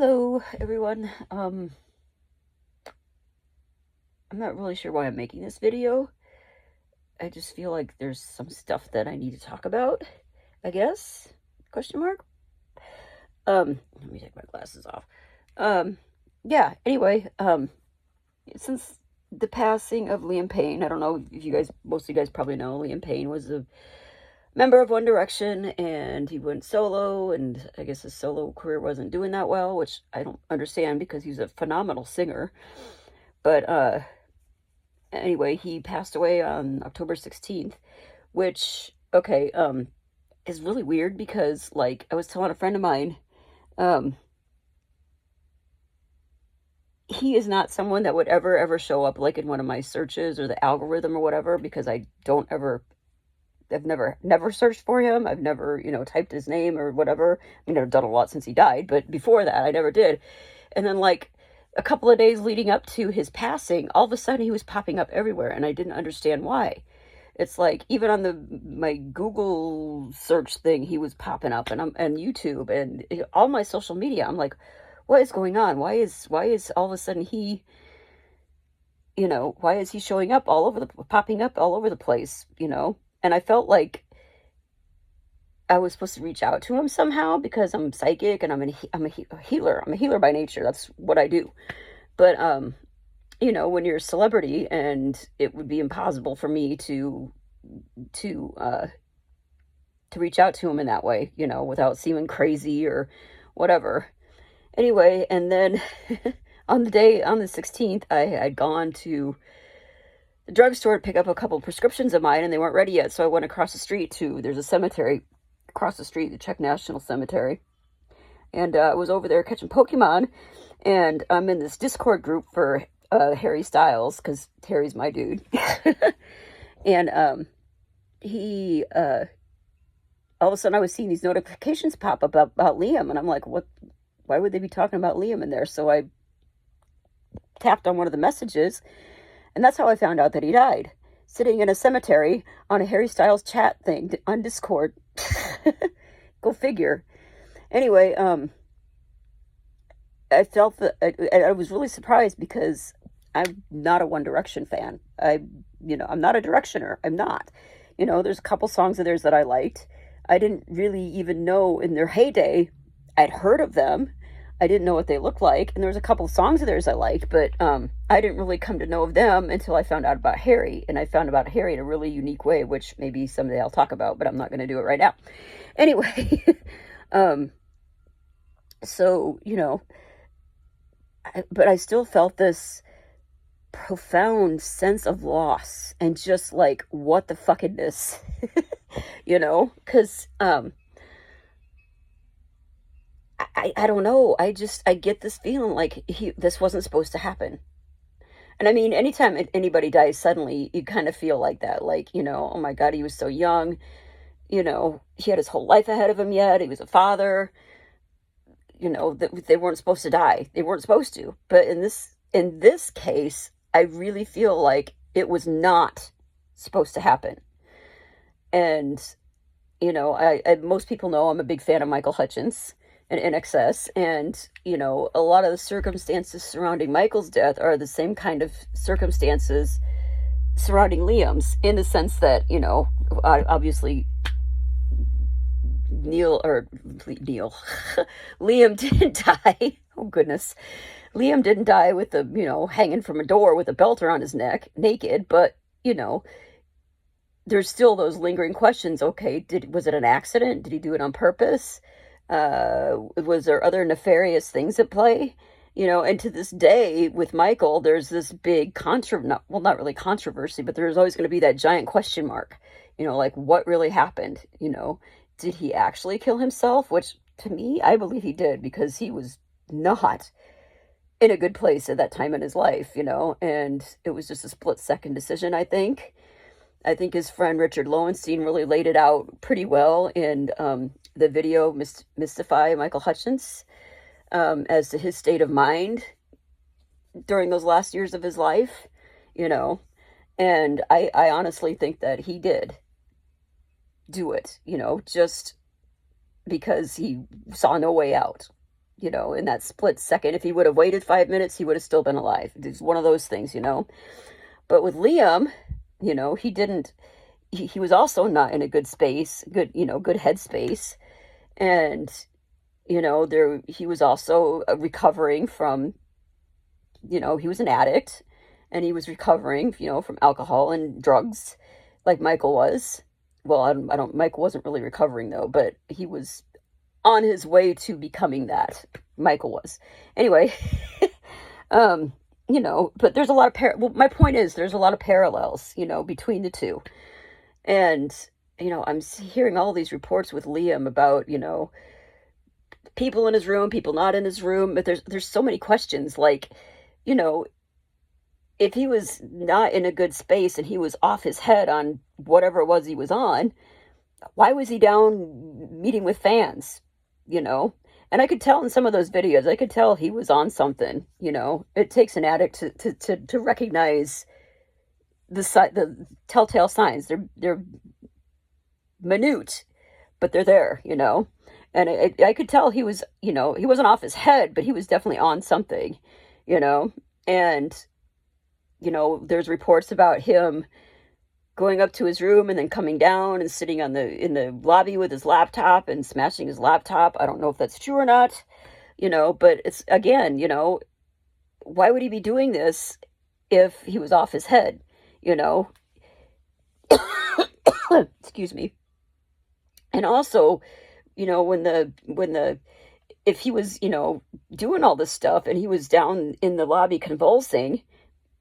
Hello, everyone. I'm not really sure why I'm making this video. I just feel like there's some stuff that I need to talk about, I guess? Question mark? Let me take my glasses off. Um, yeah, anyway, since the passing of Liam Payne, I don't know if you guys, most of you guys probably know, Liam Payne was a member of One Direction, and he went solo, and I guess his solo career wasn't doing that well, which I don't understand because he's a phenomenal singer. But anyway, he passed away on October 16th, which, okay, is really weird because, like, I was telling a friend of mine, um, he is not someone that would ever show up, like, in one of my searches or the algorithm or whatever, because I've never searched for him. I've never, typed his name or whatever. I mean, I've done a lot since he died, but before that, I never did. And then, like, a couple of days leading up to his passing, all of a sudden he was popping up everywhere, and I didn't understand why. It's like even on my Google search thing, he was popping up, and YouTube and all my social media. I'm like, what is going on? Why is all of a sudden why is he showing up popping up all over the place? And I felt like I was supposed to reach out to him somehow because I'm psychic and I'm a healer. I'm a healer by nature. That's what I do. But when you're a celebrity, and it would be impossible for me to uh to reach out to him in that way, without seeming crazy or whatever. Anyway, and then on the 16th, I had gone to the drugstore to pick up a couple prescriptions of mine, and they weren't ready yet. So I went across the street there's a cemetery across the street, the Czech National Cemetery. And I was over there catching Pokemon, and I'm in this Discord group for Harry Styles, because Harry's my dude. And he, all of a sudden I was seeing these notifications pop up about Liam, and I'm like, what? Why would they be talking about Liam in there? So I tapped on one of the messages, and that's how I found out that he died, sitting in a cemetery on a Harry Styles chat thing on Discord. Go figure. Anyway, I felt that I was really surprised because I'm not a One Direction fan. I'm not a Directioner. I'm not. There's a couple songs of theirs that I liked. I didn't really even know in their heyday. I'd heard of them. I didn't know what they looked like, and there was a couple of songs of theirs I liked, but I didn't really come to know of them until I found out about Harry, and I found about Harry in a really unique way, which maybe someday I'll talk about, but I'm not going to do it right now. Anyway, so, but I still felt this profound sense of loss and just like, what the fuckingness, because I don't know. I get this feeling like this wasn't supposed to happen. And I mean, anytime anybody dies suddenly, you kind of feel like that. Like, oh my God, he was so young. He had his whole life ahead of him yet. He was a father. They weren't supposed to die. They weren't supposed to. But in this case, I really feel like it was not supposed to happen. And, most people know I'm a big fan of Michael Hutchence and NXS, and a lot of the circumstances surrounding Michael's death are the same kind of circumstances surrounding Liam's, in the sense that obviously Liam didn't die. Oh goodness, Liam didn't die with hanging from a door with a belt around his neck, naked, but there's still those lingering questions. Okay, was it an accident? Did he do it on purpose? Was there other nefarious things at play? And to this day with Michael, there's this big not really controversy, but there's always going to be that giant question mark, like what really happened? Did he actually kill himself? Which to me, I believe he did, because he was not in a good place at that time in his life, and it was just a split-second decision, I think. I think his friend Richard Lowenstein really laid it out pretty well in the video Mystify Michael Hutchence, as to his state of mind during those last years of his life, and I honestly think that he did do it, just because he saw no way out. in that split second. If he would have waited 5 minutes, he would have still been alive. It's one of those things. But with Liam, he didn't, he was also not in a good space, good headspace. And, he was also recovering from, he was an addict, and he was recovering, from alcohol and drugs like Michael was. Well, Michael wasn't really recovering though, but he was on his way to becoming that. Michael was. Anyway, but there's a lot of my point is there's a lot of parallels, between the two. And, I'm hearing all these reports with Liam about, people in his room, people not in his room, but there's so many questions, like, if he was not in a good space and he was off his head on whatever it was he was on, why was he down meeting with fans, And I could tell in some of those videos, I could tell he was on something, It takes an addict to recognize the telltale signs. They're minute, but they're there, And I could tell he was, he wasn't off his head, but he was definitely on something, And, there's reports about him going up to his room and then coming down and sitting in the lobby with his laptop and smashing his laptop. I don't know if that's true or not, but it's, again, why would he be doing this if he was off his head, Excuse me. And also, if he was, doing all this stuff and he was down in the lobby convulsing,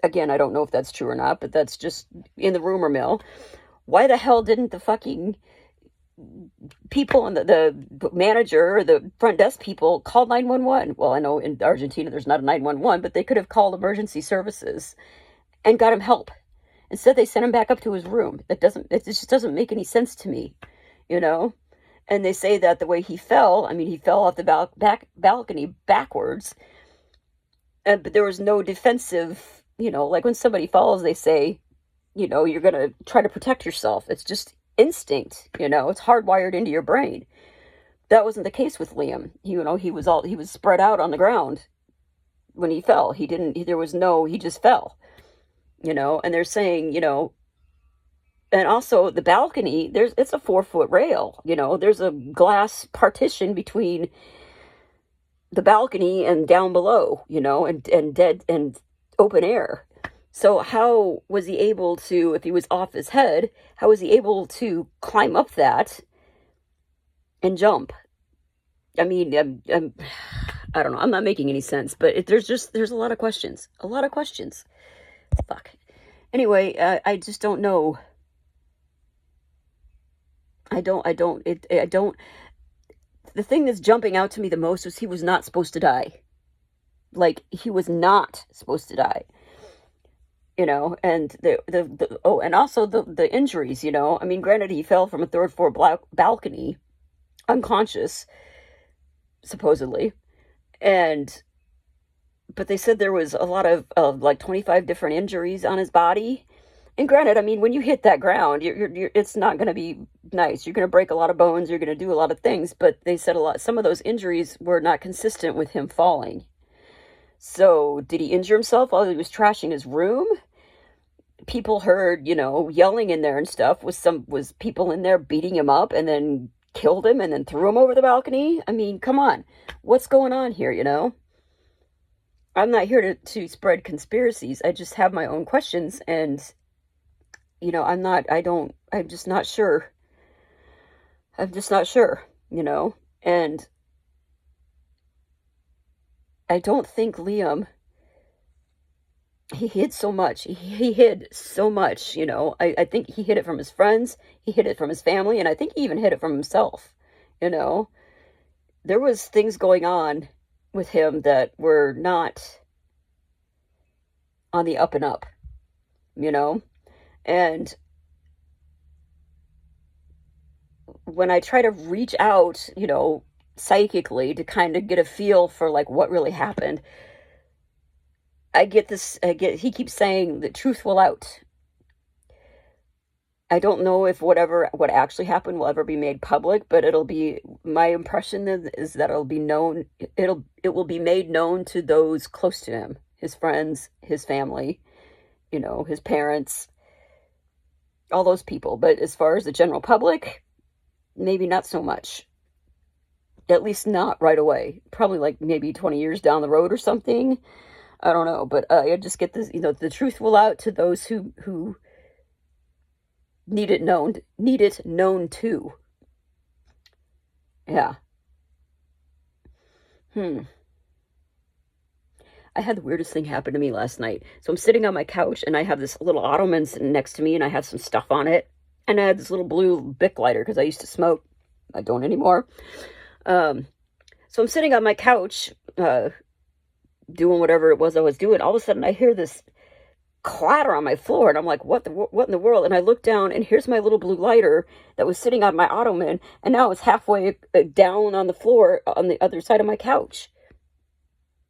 again, I don't know if that's true or not, but that's just in the rumor mill. Why the hell didn't the fucking people and the manager or the front desk people call 911? Well, I know in Argentina there's not a 911, but they could have called emergency services and got him help. Instead, they sent him back up to his room. It just doesn't make any sense to me, And they say that the way he fell, he fell off the balcony backwards, but there was no defensive, like when somebody falls, they say, you're going to try to protect yourself. It's just instinct, it's hardwired into your brain. That wasn't the case with Liam. He was spread out on the ground when he fell. He just fell, and they're saying, and also the balcony, it's a 4-foot rail, there's a glass partition between the balcony and down below, and dead and open air. So how was he able to, if he was off his head, how was he able to climb up that and jump? I don't know. I'm not making any sense, but there's a lot of questions. Fuck. Anyway, I just don't know. The thing that's jumping out to me the most was he was not supposed to die. Like, he was not supposed to die. And and also the injuries, granted, he fell from a 3rd floor balcony, unconscious, supposedly. But they said there was a lot of like 25 different injuries on his body. And granted, when you hit that ground, it's not going to be nice. You're going to break a lot of bones. You're going to do a lot of things. But they said some of those injuries were not consistent with him falling. So did he injure himself while he was trashing his room? People heard, yelling in there and stuff. Was people in there beating him up and then killed him and then threw him over the balcony? Come on. What's going on here, I'm not here to spread conspiracies. I just have my own questions, and I'm just not sure. And I don't think Liam, he hid so much. He hid so much, I think he hid it from his friends. He hid it from his family. And I think he even hid it from himself. There was things going on with him that were not on the up and up, and when I try to reach out, psychically to kind of get a feel for like what really happened, he keeps saying the truth will out. I don't know if what actually happened will ever be made public, but it'll be my impression is that it'll be known. It will be made known to those close to him, his friends, his family, his parents, all those people. But as far as the general public, maybe not so much. At least not right away. Probably like maybe 20 years down the road or something. I don't know, but I just get this. The truth will out to those who need it known too. Yeah. Hmm. I had the weirdest thing happen to me last night. So I'm sitting on my couch and I have this little ottoman sitting next to me and I have some stuff on it. And I had this little blue Bic lighter because I used to smoke. I don't anymore. So I'm sitting on my couch, doing whatever it was I was doing. All of a sudden I hear this clatter on my floor and I'm like, what in the world? And I look down and here's my little blue lighter that was sitting on my ottoman and now it's halfway down on the floor on the other side of my couch.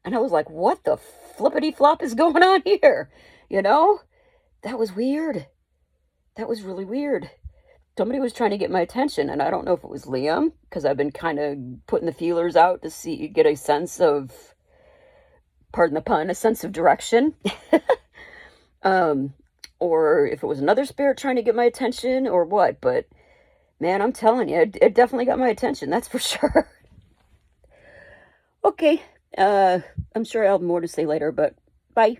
And I was like, what the flippity flop is going on here? That was weird. That was really weird. Somebody was trying to get my attention, and I don't know if it was Liam, because I've been kind of putting the feelers out to get a sense of, pardon the pun, a sense of direction. Or if it was another spirit trying to get my attention or what, but man, I'm telling you, it definitely got my attention, that's for sure. Okay, I'm sure I'll have more to say later, but bye.